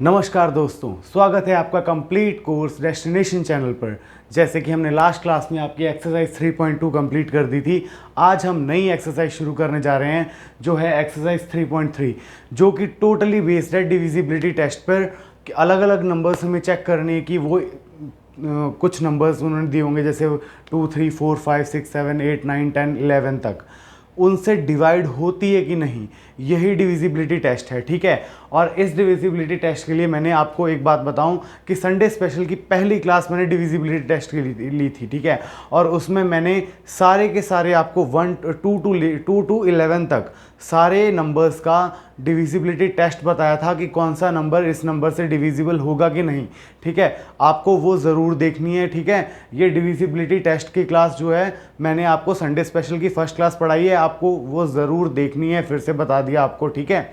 नमस्कार दोस्तों, स्वागत है आपका कंप्लीट कोर्स डेस्टिनेशन चैनल पर। जैसे कि हमने लास्ट क्लास में आपकी एक्सरसाइज 3.2 कंप्लीट कर दी थी, आज हम नई एक्सरसाइज शुरू करने जा रहे हैं जो है एक्सरसाइज 3.3, जो कि टोटली बेस्ड है डिविजिबिलिटी टेस्ट पर। कि अलग अलग नंबर्स हमें चेक करने की वो कुछ नंबर्स उन्होंने दिए होंगे, जैसे 2, 3, 4, 5, 6, 7, 8, 9, 10, 11 तक, उनसे डिवाइड होती है कि नहीं, यही डिविजिबिलिटी टेस्ट है। ठीक है, और इस डिविजिबिलिटी टेस्ट के लिए मैंने आपको एक बात बताऊं कि संडे स्पेशल की पहली क्लास मैंने डिविजिबिलिटी टेस्ट की ली थी। ठीक है, और उसमें मैंने सारे के सारे आपको 2 to 11 तक सारे नंबर्स का डिविजिबिलिटी टेस्ट बताया था कि कौन सा नंबर इस नंबर से डिविजिबल होगा कि नहीं। ठीक है, आपको वो ज़रूर देखनी है। ठीक है, ये डिविजिबिलिटी टेस्ट की क्लास जो है मैंने आपको संडे स्पेशल की फर्स्ट क्लास पढ़ाई है, आपको वो ज़रूर देखनी है, फिर से बता दिया आपको। ठीक है,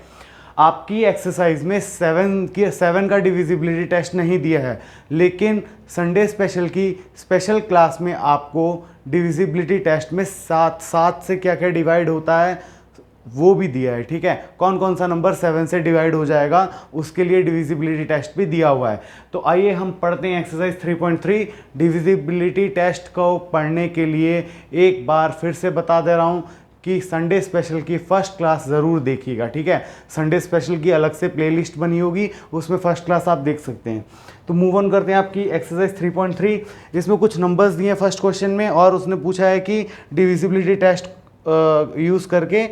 आपकी एक्सरसाइज में 7 का डिविजिबिलिटी टेस्ट नहीं दिया है, लेकिन संडे स्पेशल की स्पेशल क्लास में आपको डिविजिबिलिटी टेस्ट में 7 से क्या क्या डिवाइड होता है वो भी दिया है। ठीक है, कौन कौन सा नंबर 7 से डिवाइड हो जाएगा उसके लिए डिविजिबिलिटी टेस्ट भी दिया हुआ है। तो आइए हम पढ़ते हैं एक्सरसाइज 3.3। डिविजिबिलिटी टेस्ट को पढ़ने के लिए एक बार फिर से बता दे रहा हूँ कि संडे स्पेशल की फर्स्ट क्लास ज़रूर देखिएगा। ठीक है, संडे स्पेशल की अलग से प्लेलिस्ट बनी होगी, उसमें फर्स्ट क्लास आप देख सकते हैं। तो मूव ऑन करते हैं आपकी एक्सरसाइज 3.3। इसमें कुछ नंबर्स दिए हैं फर्स्ट क्वेश्चन में, और उसने पूछा है कि डिविजिबिलिटी टेस्ट यूज़ करके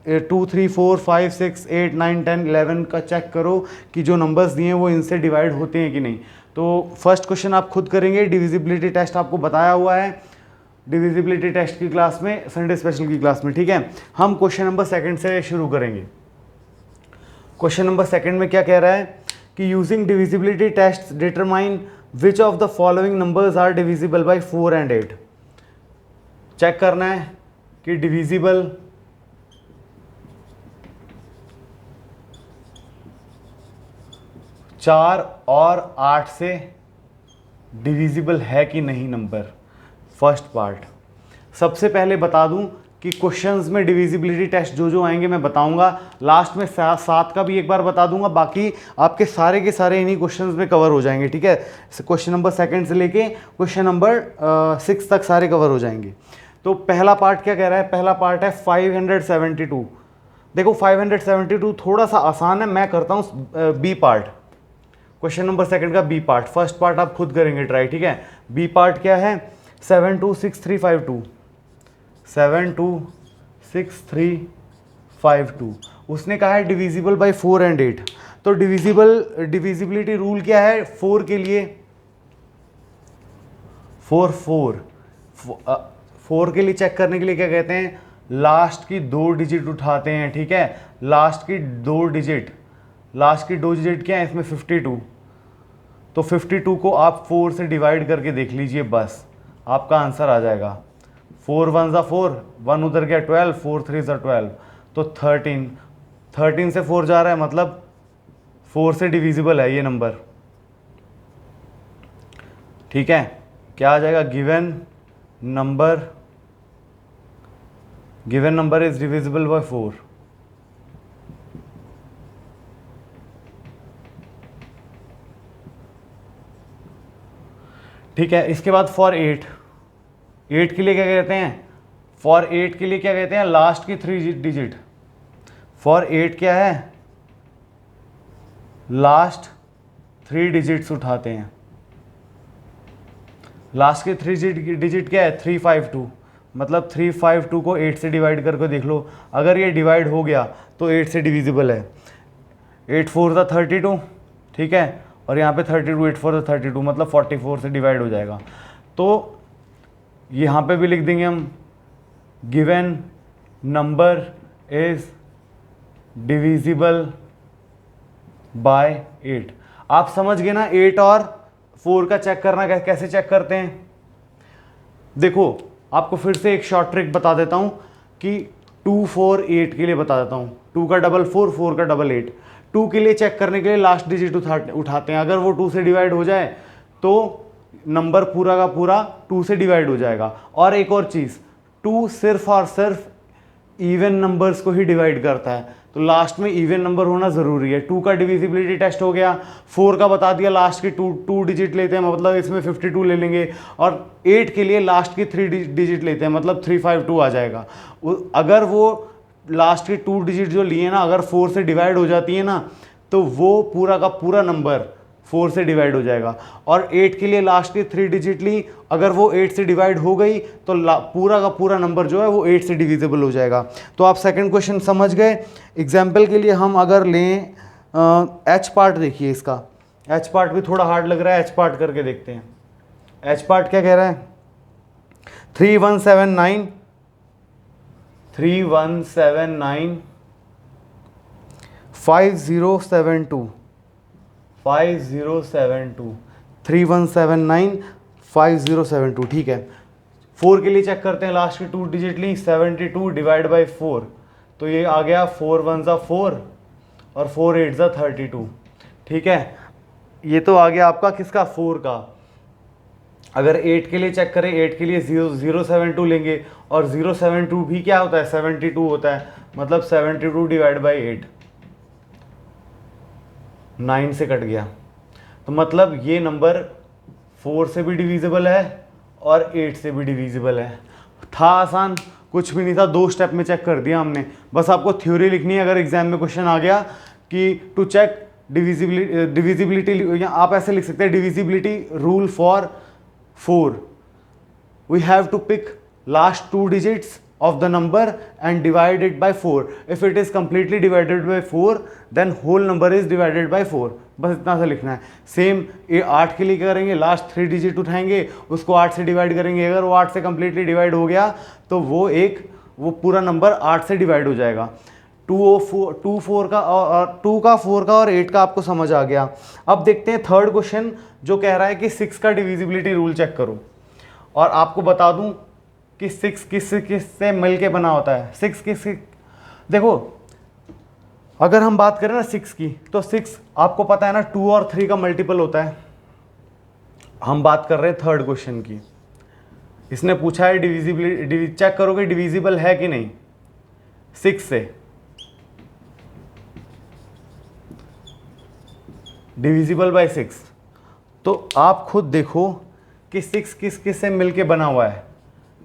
2, 3, 4, 5, 6, 8, 9, 10, 11 का चेक करो कि जो नंबर्स दिए हैं वो इनसे डिवाइड होते हैं कि नहीं। तो फर्स्ट क्वेश्चन आप खुद करेंगे, डिविजिबिलिटी टेस्ट आपको बताया हुआ है डिविजिबिलिटी टेस्ट की क्लास में, संडे स्पेशल की क्लास में। ठीक है, हम क्वेश्चन नंबर सेकंड से शुरू करेंगे। क्वेश्चन नंबर सेकंड में क्या कह रहा है कि using divisibility test determine which of the following numbers are divisible by 4 and 8। Check करना है कि डिविजिबल 4 और 8 से डिविजिबल है कि नहीं नंबर। फर्स्ट पार्ट, सबसे पहले बता दूं कि क्वेश्चंस में डिविजिबिलिटी टेस्ट जो जो आएंगे मैं बताऊंगा, लास्ट में 7 का भी एक बार बता दूंगा, बाकी आपके सारे के सारे इन्हीं क्वेश्चंस में कवर हो जाएंगे। ठीक है, क्वेश्चन नंबर सेकंड से लेके क्वेश्चन नंबर 6 तक सारे कवर हो जाएंगे। तो पहला पार्ट क्या कह रहा है, पहला पार्ट है 572। देखो 572 थोड़ा सा आसान है, मैं करता हूँ B part, question number second का बी पार्ट। फर्स्ट पार्ट आप खुद करेंगे ट्राई। ठीक है, बी पार्ट क्या है, 726352, 726352। उसने कहा है डिविजिबल बाय 4 and 8। तो डिविजिबिलिटी रूल क्या है 4 के लिए, 4 के लिए चेक करने के लिए क्या कहते हैं, लास्ट की 2 डिजिट उठाते हैं। ठीक है, लास्ट की 2 डिजिट क्या है इसमें 52। तो 52 को आप 4 से डिवाइड करके देख लीजिए, बस आपका आंसर आ जाएगा। 4 1 ज़ा 4, 1 उधर गया 12, 4 3 ज़ा 12, तो 13 से 4 जा रहा है, मतलब 4 से डिविजिबल है ये नंबर। ठीक है, क्या आ जाएगा, given number is divisible by 4। ठीक है, इसके बाद फॉर 8 के लिए क्या कहते हैं, फॉर 8 के लिए क्या कहते हैं, लास्ट की 3 डिजिट। फॉर 8 क्या है, लास्ट 3 डिजिट्स उठाते हैं। लास्ट की 3 डिजिट क्या है 352, मतलब 352 को 8 से डिवाइड करके देख लो, अगर ये डिवाइड हो गया तो 8 से डिविजिबल है। 8 4 ज़ा 32। ठीक है, और यहाँ पे 32, 8 4 ज़ा 32, मतलब 44 से डिवाइड हो जाएगा। तो यहाँ पे भी लिख देंगे हम, given number is divisible by 8। आप समझ गए ना, 8 और 4 का चेक करना कैसे चेक करते हैं। देखो आपको फिर से एक शॉर्ट ट्रिक बता देता हूँ कि 2 4 8 के लिए बता देता हूँ। 2 का डबल 4, 4 का डबल 8। 2 के लिए चेक करने के लिए लास्ट डिजिट उठाते हैं, अगर वो 2 से डिवाइड हो जाए तो नंबर पूरा का पूरा 2 से डिवाइड हो जाएगा। और एक और चीज़, 2 सिर्फ और सिर्फ इवन नंबर्स को ही डिवाइड करता है, तो लास्ट में इवन नंबर होना ज़रूरी है। 2 का डिविजिबिलिटी टेस्ट हो गया, 4 का बता दिया, लास्ट के 2 डिजिट लेते हैं, मतलब इसमें 52 ले लेंगे, और 8 के लिए लास्ट की 3 डिजिट लेते हैं, मतलब 352 आ जाएगा। अगर वो लास्ट के 2 डिजिट जो लिए ना अगर 4 से डिवाइड हो जाती है ना, तो वो पूरा का पूरा नंबर 4 से डिवाइड हो जाएगा। और 8 के लिए लास्ट की 3 डिजिट ली, अगर वो 8 से डिवाइड हो गई तो पूरा का पूरा नंबर जो है वो 8 से डिविजिबल हो जाएगा। तो आप सेकंड क्वेश्चन समझ गए। एग्जाम्पल के लिए हम अगर लें एच पार्ट, देखिए इसका एच पार्ट भी थोड़ा हार्ड लग रहा है, एच पार्ट करके देखते हैं। एच पार्ट क्या कह रहा है, 3179 5072 3179 5072, ठीक है। 4 के लिए चेक करते हैं, लास्ट की 2 डिजिट ली, 72 डिवाइड बाई 4, तो ये आ गया 4 1 ज़ा 4 और 4 8 ज़ा 32, ठीक है। ये तो आ गया आपका किसका, 4 का। अगर 8 के लिए चेक करें, 8 के लिए 072 लेंगे, और 072 भी क्या होता है, 72 होता है, मतलब 72 डिवाइड बाई 8, 9 से कट गया। तो मतलब ये नंबर 4 से भी डिविजिबल है और 8 से भी डिविजिबल है। था आसान, कुछ भी नहीं था, 2 स्टेप में चेक कर दिया हमने। बस आपको थ्योरी लिखनी है। अगर एग्जाम में क्वेश्चन आ गया कि टू चेक डिविजिबिलिटी, या आप ऐसे लिख सकते हैं, divisibility rule for 4, we have to pick last 2 digits of the number and divide it by 4. If it is completely divided by 4, then whole number is divided by 4. बस इतना सा लिखना है। सेम ये 8 के लिए क्या करेंगे, लास्ट 3 डिजिट उठाएंगे, उसको 8 से डिवाइड करेंगे। अगर वो 8 से completely डिवाइड हो गया तो वो पूरा नंबर 8 से डिवाइड हो जाएगा। 2 4 का और 8 का आपको समझ आ गया। अब देखते हैं थर्ड क्वेश्चन, जो कह रहा है कि 6 का डिविजिबिलिटी रूल चेक करो। और आपको बता दूं कि 6 किस से मिल के बना होता है। 6 देखो, अगर हम बात करें ना 6 की, तो 6 आपको पता है ना 2 और 3 का मल्टीपल होता है। हम बात कर रहे हैं थर्ड क्वेश्चन की। इसने पूछा है डिविजिबिलिटी, चेक करो कि डिविजिबल है कि नहीं 6 से। डिविजिबल बाय 6, तो आप खुद देखो कि 6 किस से मिलके बना हुआ है।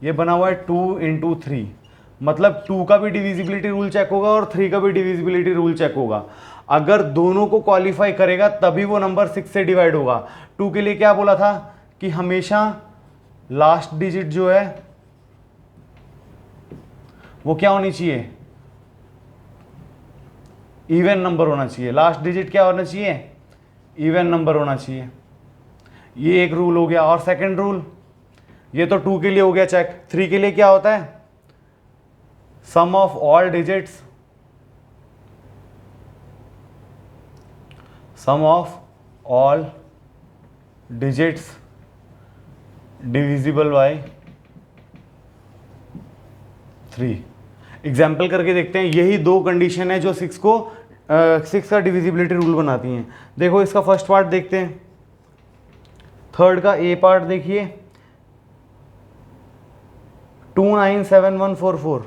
ये बना हुआ है 2 इंटू 3, मतलब 2 का भी डिविजिबिलिटी रूल चेक होगा और 3 का भी डिविजिबिलिटी रूल चेक होगा। अगर दोनों को क्वालिफाई करेगा तभी वो नंबर 6 से डिवाइड होगा। 2 के लिए क्या बोला था कि हमेशा लास्ट डिजिट जो है वो क्या होनी चाहिए, इवन नंबर होना चाहिए। लास्ट डिजिट क्या होना चाहिए, इवन नंबर होना चाहिए। ये एक रूल हो गया। और सेकंड रूल, ये तो 2 के लिए हो गया चेक। 3 के लिए क्या होता है, sum of all digits, sum of all digits divisible by 3। Example करके देखते हैं। यही 2 कंडीशन है जो 6 का डिविजिबिलिटी रूल बनाती हैं। देखो इसका फर्स्ट पार्ट देखते हैं, थर्ड का ए पार्ट देखिए, 297144,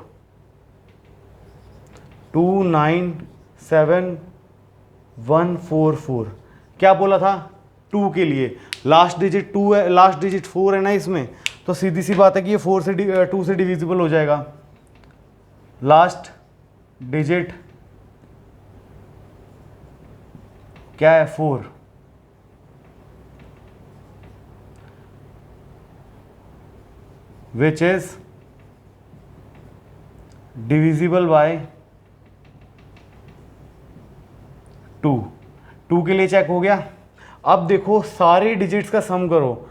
297144। क्या बोला था 2 के लिए, लास्ट डिजिट 2 है, लास्ट डिजिट 4 है ना इसमें, तो सीधी सी बात है कि ये 2 से डिविजिबल हो जाएगा। लास्ट डिजिट क्या है, 4, विच इज डिविजिबल बाय 2। 2 के लिए चेक हो गया। अब देखो सारे डिजिट्स का सम करो।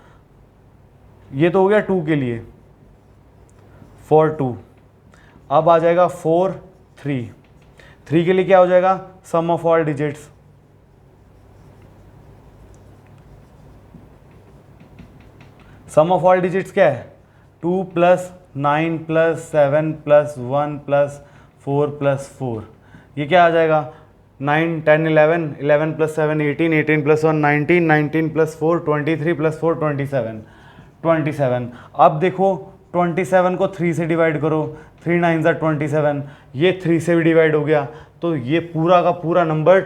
ये तो हो गया 2 के लिए, 4 2। अब आ जाएगा 4 3। 3 के लिए क्या हो जाएगा, sum of all digits, sum of all digits क्या है, 2 + 9 + 7 + 1 + 4 + 4। ये क्या आ जाएगा, 9 10 11, 11 + 7 18, 18 + 1 19, 19 + 4 23 + 4 27, 27। अब देखो 27 को 3 से डिवाइड करो, 3 9 = 27, ये 3 से भी डिवाइड हो गया। तो ये पूरा का पूरा नंबर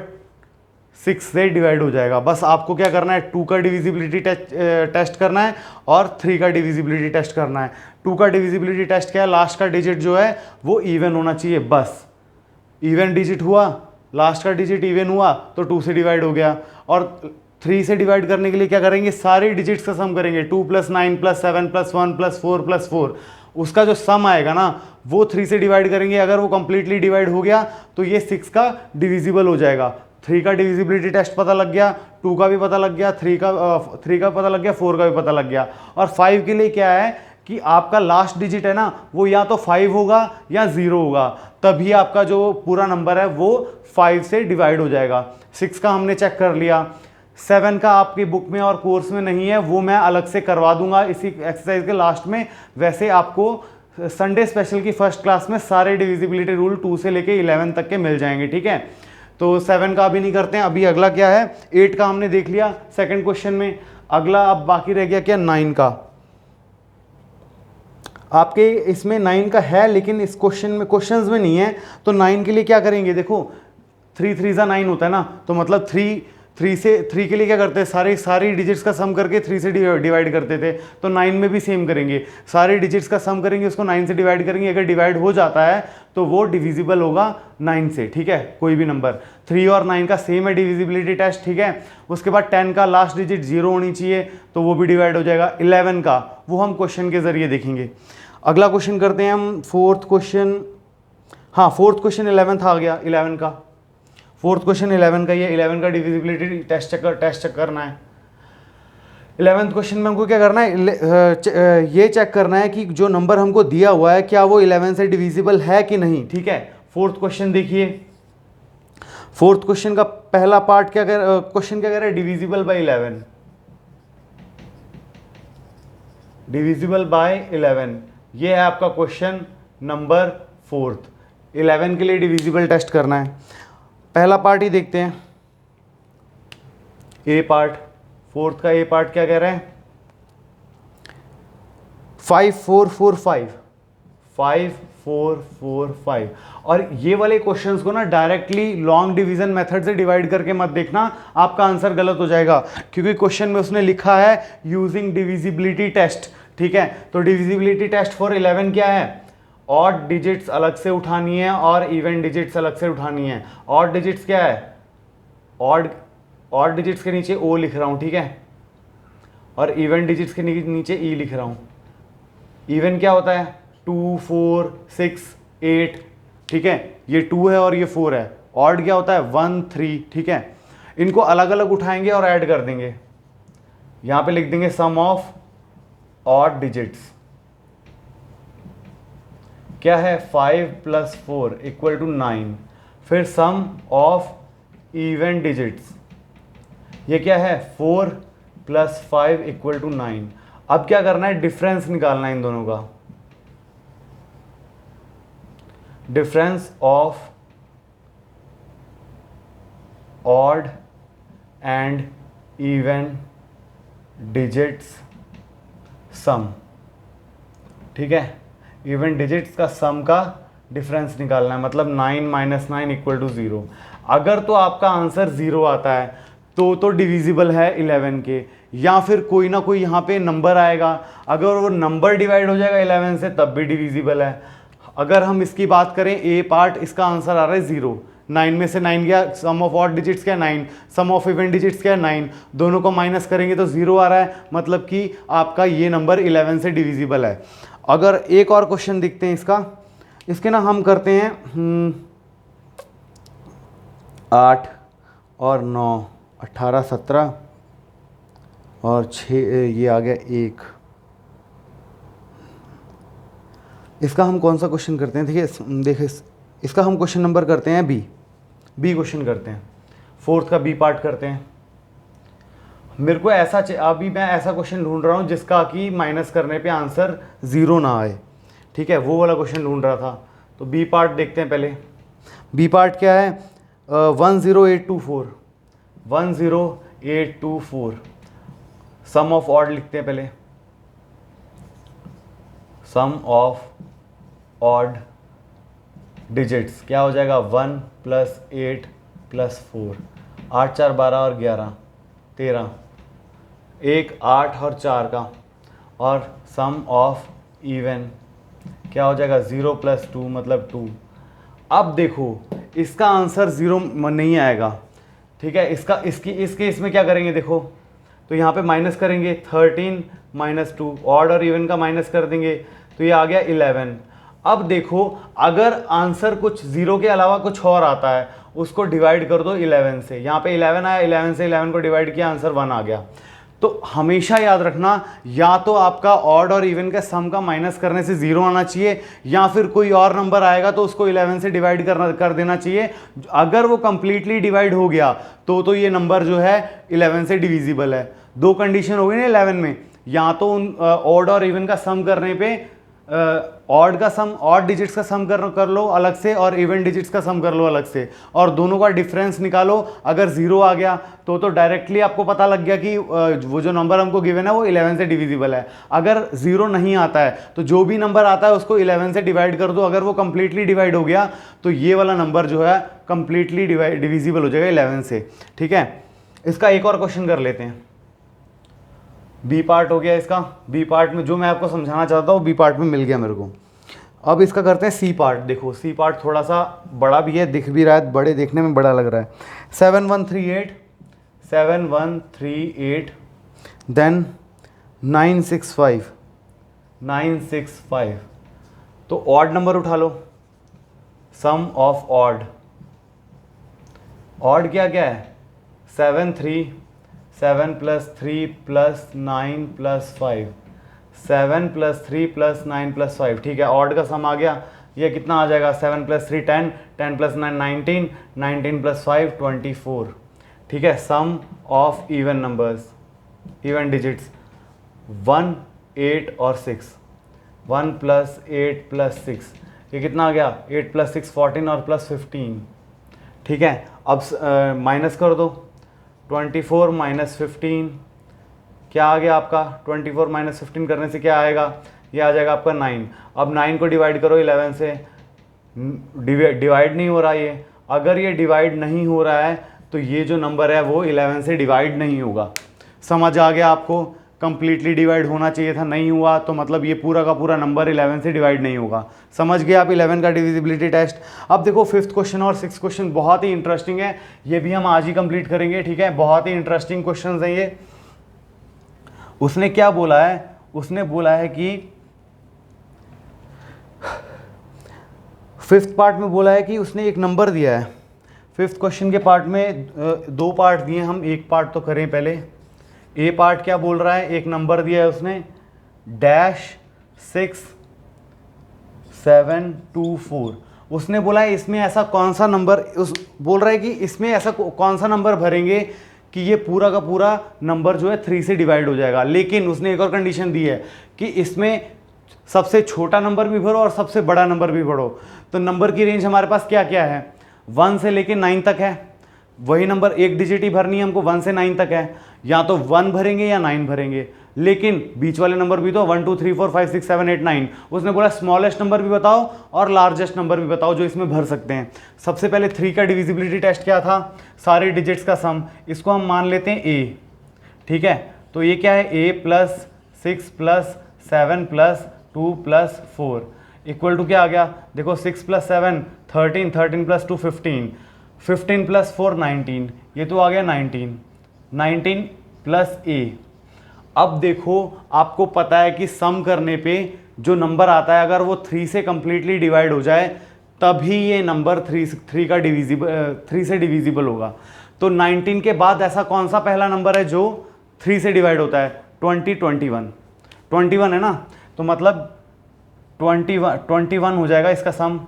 6 से डिवाइड हो जाएगा। बस आपको क्या करना है, 2 का डिविजिबिलिटी टेस्ट करना है और 3 का डिविजिबिलिटी टेस्ट करना है। 2 का डिविजिबिलिटी टेस्ट क्या है, लास्ट का डिजिट जो है वो इवन होना चाहिए। बस इवन डिजिट हुआ, लास्ट का डिजिट इवन हुआ तो 2 से डिवाइड हो गया। और 3 से डिवाइड करने के लिए क्या करेंगे, सारे डिजिट्स का सम करेंगे। 2 + 9 + 7 + 1 + 4 + 4, उसका जो सम आएगा ना वो 3 से डिवाइड करेंगे। अगर वो कंप्लीटली डिवाइड हो गया तो ये 6 का डिविजिबल हो जाएगा। 3 का डिविजिबिलिटी टेस्ट पता लग गया, 2 का भी पता लग गया, 3 का पता लग गया, 4 का भी पता लग गया। और 5 के लिए क्या है कि आपका लास्ट डिजिट है ना वो या तो 5 होगा या 0 होगा, तभी आपका जो पूरा नंबर है वो 5 से डिवाइड हो जाएगा। 6 का हमने चेक कर लिया। 7 का आपकी बुक में और कोर्स में नहीं है, वो मैं अलग से करवा दूंगा इसी एक्सरसाइज के लास्ट में। वैसे आपको संडे स्पेशल की फर्स्ट क्लास में सारे डिविजिबिलिटी रूल 2 से लेके 11 तक के मिल जाएंगे, ठीक है। तो 7 का अभी नहीं करते हैं। अभी अगला क्या है, 8 का हमने देख लिया सेकंड क्वेश्चन में। अगला अब बाकी रह गया क्या, 9 का। आपके इसमें 9 का है लेकिन इस क्वेश्चंस में नहीं है। तो 9 के लिए क्या करेंगे, देखो 3 3 ज़ा 9 होता है ना, तो मतलब 3 के लिए क्या करते हैं, सारी डिजिट्स का सम करके 3 से डिवाइड करते थे। तो 9 में भी सेम करेंगे, सारे डिजिट्स का सम करेंगे, उसको 9 से डिवाइड करेंगे। अगर डिवाइड हो जाता है तो वो डिविजिबल होगा 9 से, ठीक है, कोई भी नंबर। 3 और 9 का सेम है डिविजिबिलिटी टेस्ट, ठीक है। उसके बाद 10 का लास्ट डिजिट 0 होनी चाहिए तो वो भी डिवाइड हो जाएगा। 11 का वो हम क्वेश्चन के जरिए देखेंगे। अगला क्वेश्चन करते हैं हम, फोर्थ क्वेश्चन। हाँ, फोर्थ क्वेश्चन 11th आ गया। 11 का फोर्थ क्वेश्चन 11 का, ये 11 का डिविजिबिलिटी टेस्ट चेक करना है। 11th क्वेश्चन में हमको क्या करना है, ये चेक करना है कि जो नंबर हमको दिया हुआ है क्या वो 11 से डिविजिबल है कि नहीं, ठीक है। फोर्थ क्वेश्चन देखिए, फोर्थ क्वेश्चन का पहला पार्ट क्या क्वेश्चन क्या कह रहा है, डिविजिबल बाय 11, डिविजिबल बाय 11, ये है आपका क्वेश्चन नंबर 4। 11 के लिए डिविजिबल टेस्ट करना है। पहला पार्ट ही देखते हैं, ए पार्ट। फोर्थ का ए पार्ट क्या कह रहा है, 5 4 4 5, 5 4 4 5। और ये वाले क्वेश्चंस को ना डायरेक्टली लॉन्ग डिवीजन मेथड से डिवाइड करके मत देखना, आपका आंसर गलत हो जाएगा, क्योंकि क्वेश्चन में उसने लिखा है यूजिंग डिविजिबिलिटी टेस्ट, ठीक है। तो डिविजिबिलिटी टेस्ट फॉर 11 क्या है, ऑड डिजिट्स अलग से उठानी है और इवन डिजिट्स अलग से उठानी है। ऑड डिजिट्स क्या है, ऑड डिजिट्स के नीचे ओ लिख रहा हूं, ठीक है, और इवन डिजिट्स के नीचे ई लिख रहा हूं। इवन क्या होता है, 2 4 6 8, ठीक है, ये 2 है और ये 4 है। ऑड क्या होता है, 1 3, ठीक है। इनको अलग अलग उठाएंगे और ऐड कर देंगे। यहां पे लिख देंगे सम ऑफ ऑड डिजिट्स, क्या है, 5 + 4 = 9। फिर सम ऑफ इवन डिजिट्स, ये क्या है, 4 + 5 = 9। अब क्या करना है, डिफरेंस निकालना है इन दोनों का, difference of odd and even digits sum, ठीक है। इवन डिजिट्स का सम का डिफरेंस निकालना है, मतलब 9 - 9 = 0। अगर तो आपका आंसर 0 आता है तो डिविजिबल है 11 के, या फिर कोई ना कोई यहाँ पे नंबर आएगा, अगर वो नंबर डिवाइड हो जाएगा 11 से तब भी डिविजिबल है। अगर हम इसकी बात करें ए पार्ट, इसका आंसर आ रहा है 0। 9 में से 9 गया, सम ऑफ ऑड डिजिट्स क्या है 9, सम ऑफ इवन डिजिट्स क्या है 9, दोनों को माइनस करेंगे तो 0 आ रहा है, मतलब कि आपका ये नंबर 11 से डिविजिबल है। अगर एक और क्वेश्चन देखते हैं इसके ना हम करते हैं 8 और 9 18 17 और 6, ये आ गया 1। इसका हम कौन सा क्वेश्चन करते हैं, देखिए इसका हम क्वेश्चन नंबर करते हैं बी क्वेश्चन करते हैं। फोर्थ का बी पार्ट करते हैं। मेरे को अभी मैं ऐसा क्वेश्चन ढूंढ रहा हूँ जिसका कि माइनस करने पे आंसर 0 ना आए, ठीक है, वो वाला क्वेश्चन ढूंढ रहा था। तो बी पार्ट देखते हैं पहले। बी पार्ट क्या है, 10824, 10824। सम ऑफ ऑड लिखते हैं पहले, सम ऑफ ऑड डिजिट्स क्या हो जाएगा 1 + 8 + 4, 8 4 12 और 11 13, 1 8 और 4 का, और सम ऑफ इवन क्या हो जाएगा 0 + 2 मतलब 2। अब देखो इसका आंसर 0 नहीं आएगा, ठीक है। इस केस में क्या करेंगे देखो, तो यहाँ पे माइनस करेंगे 13 - 2, ऑड और इवन का माइनस कर देंगे तो ये आ गया 11। अब देखो अगर आंसर कुछ 0 के अलावा कुछ और आता है उसको डिवाइड कर दो 11 से, यहाँ पे 11 आया, 11 से 11 को डिवाइड किया, आंसर 1 आ गया। तो हमेशा याद रखना, या तो आपका ऑड और इवन के सम का माइनस करने से 0 आना चाहिए, या फिर कोई और नंबर आएगा तो उसको 11 से डिवाइड कर देना चाहिए। अगर वो कंप्लीटली डिवाइड हो गया तो ये नंबर जो है 11 से डिविजिबल है। दो कंडीशन हो गई ना 11 में, या तो ऑड और इवन का सम करने पे ऑड डिजिट्स का सम कर लो अलग से, और इवन डिजिट्स का सम कर लो अलग से, और दोनों का डिफरेंस निकालो। अगर 0 आ गया तो डायरेक्टली आपको पता लग गया कि वो जो नंबर हमको गिवन है वो 11 से डिविजिबल है। अगर 0 नहीं आता है तो जो भी नंबर आता है उसको 11 से डिवाइड कर दो। अगर वो कंप्लीटली डिवाइड हो गया तो ये वाला नंबर जो है कंप्लीटली डिविजिबल हो जाएगा 11 से, ठीक है। इसका एक और क्वेश्चन कर लेते हैं। बी पार्ट हो गया इसका। बी पार्ट में जो मैं आपको समझाना चाहता हूँ बी पार्ट में मिल गया मेरे को। अब इसका करते हैं सी पार्ट। देखो सी पार्ट थोड़ा सा बड़ा भी है, दिख भी रहा है, बड़े देखने में बड़ा लग रहा है। 7 1 3 8 देन 9 6 5 तो ऑड नंबर उठा लो, सम ऑफ ऑड क्या क्या है 7 3 7 + 3 + 9 + 5, 7 + 3 + 9 + 5, ठीक है। ऑड का सम आ गया, ये कितना आ जाएगा 7 + 3 10, 10 + 9 19, 19 + 5 24, ठीक है। Sum of even numbers, even digits 1 8 और 6, 1 + 8 + 6, ये कितना आ गया 8 + 6 14 और +15, ठीक है। अब माइनस कर दो 24 - 15 क्या आ गया आपका 24 - 15 करने से क्या आएगा, ये आ जाएगा आपका 9। अब 9 को डिवाइड करो 11 से, डिवाइड नहीं हो रहा ये। अगर ये डिवाइड नहीं हो रहा है तो ये जो नंबर है वो 11 से डिवाइड नहीं होगा। समझ आ गया आपको, कंप्लीटली डिवाइड होना चाहिए था, नहीं हुआ तो मतलब ये पूरा का पूरा नंबर 11 से डिवाइड नहीं होगा। समझ गए आप 11 का डिविजिबिलिटी टेस्ट। अब देखो 5th क्वेश्चन और 6th क्वेश्चन बहुत ही इंटरेस्टिंग है, ये भी हम आज ही कंप्लीट करेंगे, ठीक है। बहुत ही इंटरेस्टिंग क्वेश्चन हैं ये। उसने क्या बोला है, उसने बोला है कि 5th पार्ट में बोला है कि उसने एक नंबर दिया है। 5th क्वेश्चन के पार्ट में 2 पार्ट दिए, हम एक पार्ट तो करें पहले। ए पार्ट क्या बोल रहा है, एक नंबर दिया है उसने -6 7 2 4। उसने बोला है इसमें ऐसा कौन सा नंबर, बोल रहा है कि इसमें ऐसा कौन सा नंबर भरेंगे कि ये पूरा का पूरा नंबर जो है 3 से डिवाइड हो जाएगा। लेकिन उसने एक और कंडीशन दी है कि इसमें सबसे छोटा नंबर भी भरो और सबसे बड़ा नंबर भी भरो। तो नंबर की रेंज हमारे पास क्या क्या है, 1 से लेके 9 तक है। वही नंबर एक डिजिट ही भरनी है हमको, 1 से 9 तक है। या तो 1 भरेंगे या 9 भरेंगे, लेकिन बीच वाले नंबर भी तो 1 2 3 4 5 6 7 8 9। उसने बोला स्मॉलेस्ट नंबर भी बताओ और लार्जेस्ट नंबर भी बताओ जो इसमें भर सकते हैं। सबसे पहले 3 का डिविजिबिलिटी टेस्ट क्या था, सारे डिजिट्स का सम। इसको हम मान लेते हैं a, ठीक है। तो ये क्या है a + 6 + 7 + 2 + 4 इक्वल टू क्या आ गया, देखो 6 + 7 13, 13 + 2 15, 15 + 4 19, ये तो आ गया 19, 19 + a। अब देखो आपको पता है कि सम करने पे जो नंबर आता है अगर वो 3 से कंप्लीटली डिवाइड हो जाए तभी ये नंबर 3 से डिविजिबल होगा। तो 19 के बाद ऐसा कौन सा पहला नंबर है जो 3 से डिवाइड होता है, 21 है ना। तो मतलब 21 हो जाएगा इसका सम।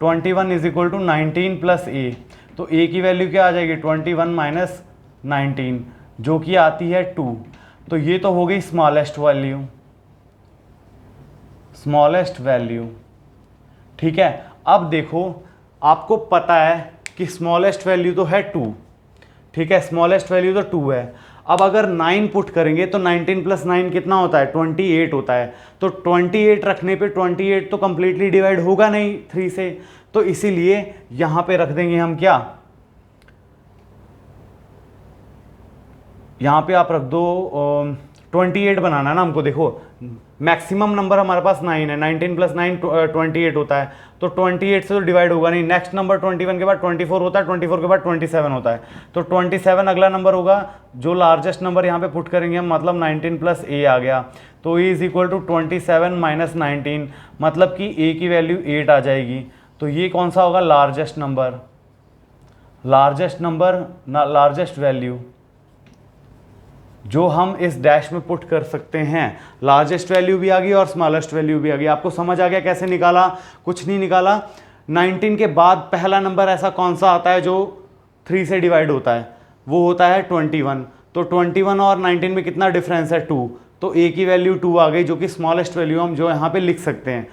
21 = 19 + a। तो a की वैल्यू क्या आ जाएगी 21 - 19 जो कि आती है 2। तो ये तो हो गई स्मॉलेस्ट वैल्यू, ठीक है। अब देखो आपको पता है कि स्मॉलेस्ट वैल्यू तो है 2, ठीक है, स्मॉलेस्ट वैल्यू तो 2 है। अब अगर 9 पुट करेंगे तो 19 प्लस 9 कितना होता है, 28 होता है। तो 28 रखने पे 28 तो कंप्लीटली डिवाइड होगा नहीं 3 से, तो इसीलिए यहां पे रख देंगे हम क्या, यहां पे आप रख दो 28 बनाना है ना हमको। देखो मैक्सिमम नंबर हमारे पास 9 है, 19 प्लस 9 28 होता है, तो 28 से तो डिवाइड होगा नहीं। नेक्स्ट नंबर 21 के बाद 24 होता है, 24 के बाद 27 होता है, तो 27 अगला नंबर होगा। जो लार्जेस्ट नंबर यहाँ पे पुट करेंगे हम, मतलब 19 प्लस ए आ गया, तो ए इज इक्वल टू 27 माइनस 19, मतलब कि ए की वैल्यू 8 आ जाएगी। तो ये कौन सा होगा, लार्जेस्ट नंबर, लार्जेस्ट वैल्यू जो हम इस डैश में पुट कर सकते हैं। लार्जेस्ट वैल्यू भी आ गई और स्मॉलेस्ट वैल्यू भी आ गई। आपको समझ आ गया कैसे निकाला, कुछ नहीं निकाला। 19 के बाद पहला नंबर ऐसा कौन सा आता है जो 3 से डिवाइड होता है, वो होता है 21। तो 21 और 19 में कितना डिफरेंस है, 2, तो ए की वैल्यू 2 आ गई, जो कि स्मॉलेस्ट वैल्यू हम जो यहाँ पे लिख सकते हैं।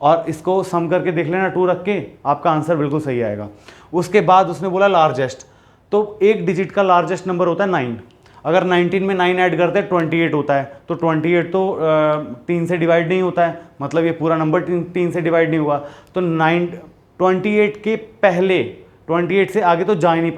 और इसको सम करके देख लेना 2 रख के, आपका आंसर बिल्कुल सही आएगा। उसके बाद उसने बोला लार्जेस्ट, तो एक डिजिट का लार्जेस्ट नंबर होता है 9। अगर 19 में 9 ऐड करते हैं 28 होता है, तो 28 तो 3 से डिवाइड नहीं होता है, मतलब ये पूरा नंबर 3 से डिवाइड नहीं हुआ। तो 28 के पहले, 28 से आगे तो जा ही नहीं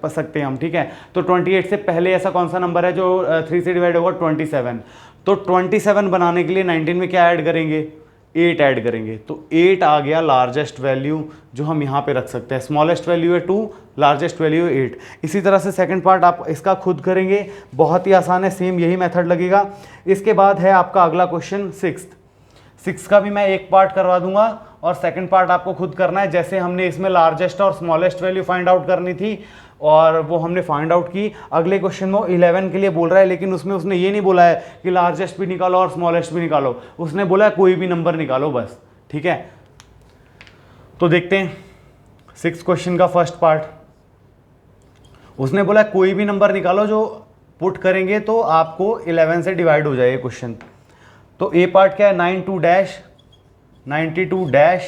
सकते हम, ठीक है। तो 28 से पहले ऐसा कौन सा नंबर है जो 3 से डिवाइड होगा, 27। तो 27 बनाने के लिए 19 में क्या ऐड करेंगे, 8 ऐड करेंगे, तो 8 आ गया लार्जेस्ट वैल्यू जो हम यहाँ पे रख सकते हैं। स्मॉलेस्ट वैल्यू है 2, लार्जेस्ट वैल्यू है 8। इसी तरह से सेकंड पार्ट आप इसका खुद करेंगे, बहुत ही आसान है, सेम यही मेथड लगेगा। इसके बाद है आपका अगला क्वेश्चन 6 का भी मैं एक पार्ट करवा दूंगा और सेकंड पार्ट आपको खुद करना है। जैसे हमने इसमें लार्जेस्ट और स्मॉलेस्ट वैल्यू फाइंड आउट करनी थी और वो हमने फाइंड आउट की। अगले क्वेश्चन में 11 के लिए बोल रहा है, लेकिन उसमें उसने ये नहीं बोला है कि लार्जेस्ट भी निकालो और स्मॉलेस्ट भी निकालो, उसने बोला है कोई भी नंबर निकालो बस, ठीक है। तो देखते हैं 6 क्वेश्चन का फर्स्ट पार्ट। उसने बोला है कोई भी नंबर निकालो जो पुट करेंगे तो आपको 11 से डिवाइड हो जाए क्वेश्चन। तो ए पार्ट क्या है, 92 डैश 92 डैश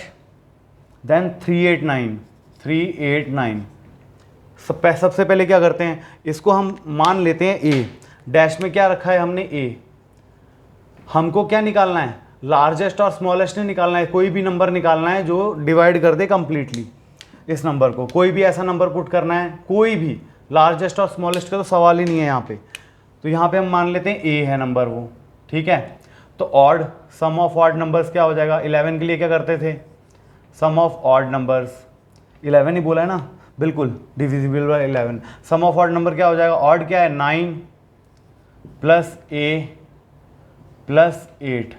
देन 389। सबसे पहले क्या करते हैं, इसको हम मान लेते हैं ए, डैश में क्या रखा है हमने ए। हमको क्या निकालना है, लार्जेस्ट और स्मॉलेस्ट नहीं निकालना है, कोई भी नंबर निकालना है जो डिवाइड कर दे कंप्लीटली इस नंबर को। कोई भी ऐसा नंबर पुट करना है, कोई भी, लार्जेस्ट और स्मॉलेस्ट का तो सवाल ही नहीं है यहाँ पे। तो यहाँ पे हम मान लेते हैं ए है नंबर वो, ठीक है। तो odd, sum of odd numbers क्या हो जाएगा, 11 के लिए क्या करते थे, सम ऑफ ऑड नंबर्स, 11 ही बोला है ना, बिल्कुल divisible by 11। Sum of odd number क्या हो जाएगा, ऑड क्या है 9 plus A plus 8,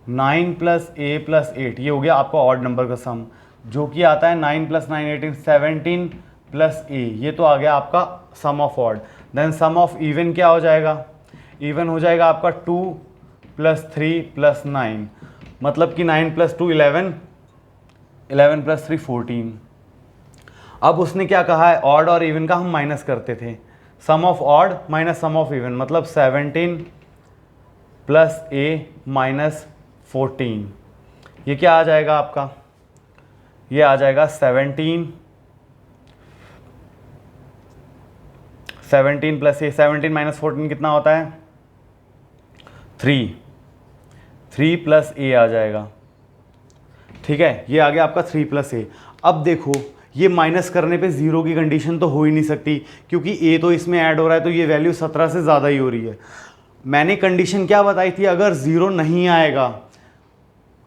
9 plus A plus 8, ये हो गया आपका ऑड नंबर का सम, जो कि आता है 9 प्लस 9 18, 17 प्लस ए, ये तो आ गया आपका sum of odd. Then sum of even क्या हो जाएगा, इवन हो जाएगा आपका 2 प्लस 3 प्लस 9, मतलब कि 9 प्लस 2 11, 11 प्लस 3 14। अब उसने क्या कहा है, ऑड और इवन का हम माइनस करते थे, sum of odd minus sum of even, मतलब 17 प्लस ए माइनस 14, ये क्या आ जाएगा आपका, ये आ जाएगा 17 प्लस ए, 17 माइनस 14 कितना होता है 3 प्लस ए आ जाएगा, ठीक है। ये आ गया आपका 3 प्लस ए। अब देखो ये माइनस करने पे जीरो की कंडीशन तो हो ही नहीं सकती, क्योंकि ए तो इसमें ऐड हो रहा है, तो ये वैल्यू 17 से ज़्यादा ही हो रही है। मैंने कंडीशन क्या बताई थी, अगर ज़ीरो नहीं आएगा,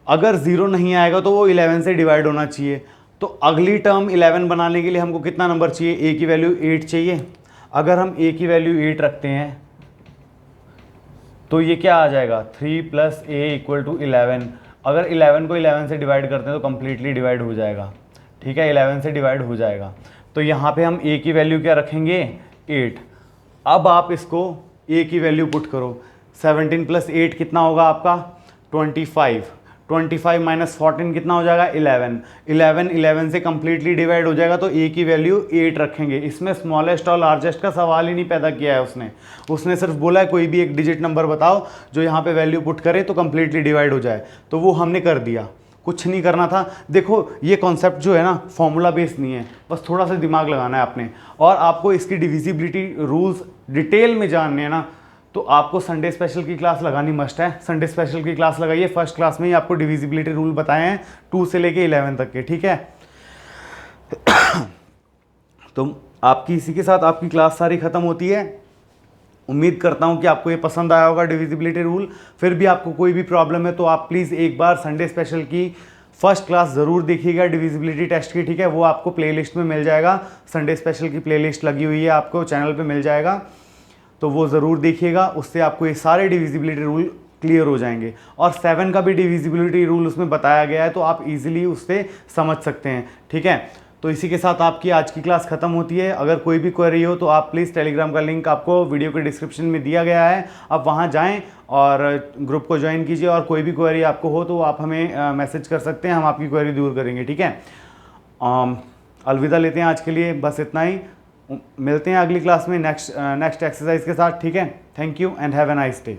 अगर ज़ीरो नहीं आएगा तो वो 11 से डिवाइड होना चाहिए। तो अगली टर्म 11 बनाने के लिए हमको कितना नंबर चाहिए, ए की वैल्यू 8 चाहिए। अगर हम ए की वैल्यू 8 रखते हैं तो ये क्या आ जाएगा, 3 प्लस ए इक्वल टू 11। अगर 11 को 11 से डिवाइड करते हैं तो कंप्लीटली डिवाइड हो जाएगा, ठीक है, 11 से डिवाइड हो जाएगा। तो यहाँ पे हम ए की वैल्यू क्या रखेंगे, 8। अब आप इसको ए की वैल्यू पुट करो, 17 प्लस 8 कितना होगा आपका 25, 25 माइनस 14 कितना हो जाएगा 11, 11 से कंप्लीटली डिवाइड हो जाएगा, तो ए की वैल्यू 8 रखेंगे। इसमें स्मॉलेस्ट और लार्जेस्ट का सवाल ही नहीं पैदा किया है उसने सिर्फ बोला है कोई भी एक डिजिट नंबर बताओ जो यहाँ पे वैल्यू पुट करे तो कंप्लीटली डिवाइड हो जाए, तो वो हमने कर दिया, कुछ नहीं करना था। देखो ये कॉन्सेप्ट जो है ना फॉर्मूला बेस्ड नहीं है, बस थोड़ा सा दिमाग लगाना है आपने, और आपको इसकी डिविजिबिलिटी रूल्स डिटेल में जानने हैं ना, तो आपको संडे स्पेशल की क्लास लगानी मस्ट है। संडे स्पेशल की क्लास लगाइए, फर्स्ट क्लास में ही आपको डिविजिबिलिटी रूल बताए हैं 2 से लेके 11 तक के, ठीक है। तो आपकी इसी के साथ आपकी क्लास सारी ख़त्म होती है। उम्मीद करता हूँ कि आपको ये पसंद आया होगा डिविजिबिलिटी रूल। फिर भी आपको कोई भी प्रॉब्लम है तो आप प्लीज़ एक बार संडे स्पेशल की फर्स्ट क्लास ज़रूर देखिएगा डिविजिबिलिटी टेस्ट की, ठीक है। वो आपको प्लेलिस्ट में मिल जाएगा, संडे स्पेशल की प्लेलिस्ट लगी हुई है, आपको चैनल पे मिल जाएगा, तो वो ज़रूर देखिएगा। उससे आपको ये सारे डिविजिबिलिटी रूल क्लियर हो जाएंगे, और 7 का भी डिविजिबिलिटी रूल उसमें बताया गया है, तो आप इजीली उससे समझ सकते हैं, ठीक है। तो इसी के साथ आपकी आज की क्लास ख़त्म होती है। अगर कोई भी क्वेरी हो तो आप प्लीज़ टेलीग्राम का लिंक आपको वीडियो के डिस्क्रिप्शन में दिया गया है, आप वहाँ जाएं और ग्रुप को ज्वाइन कीजिए, और कोई भी क्वेरी आपको हो तो आप हमें मैसेज कर सकते हैं, हम आपकी क्वेरी दूर करेंगे, ठीक है। अलविदा लेते हैं आज के लिए, बस इतना ही। मिलते हैं अगली क्लास में नेक्स्ट एक्सरसाइज के साथ, ठीक है। Thank you and have a nice day.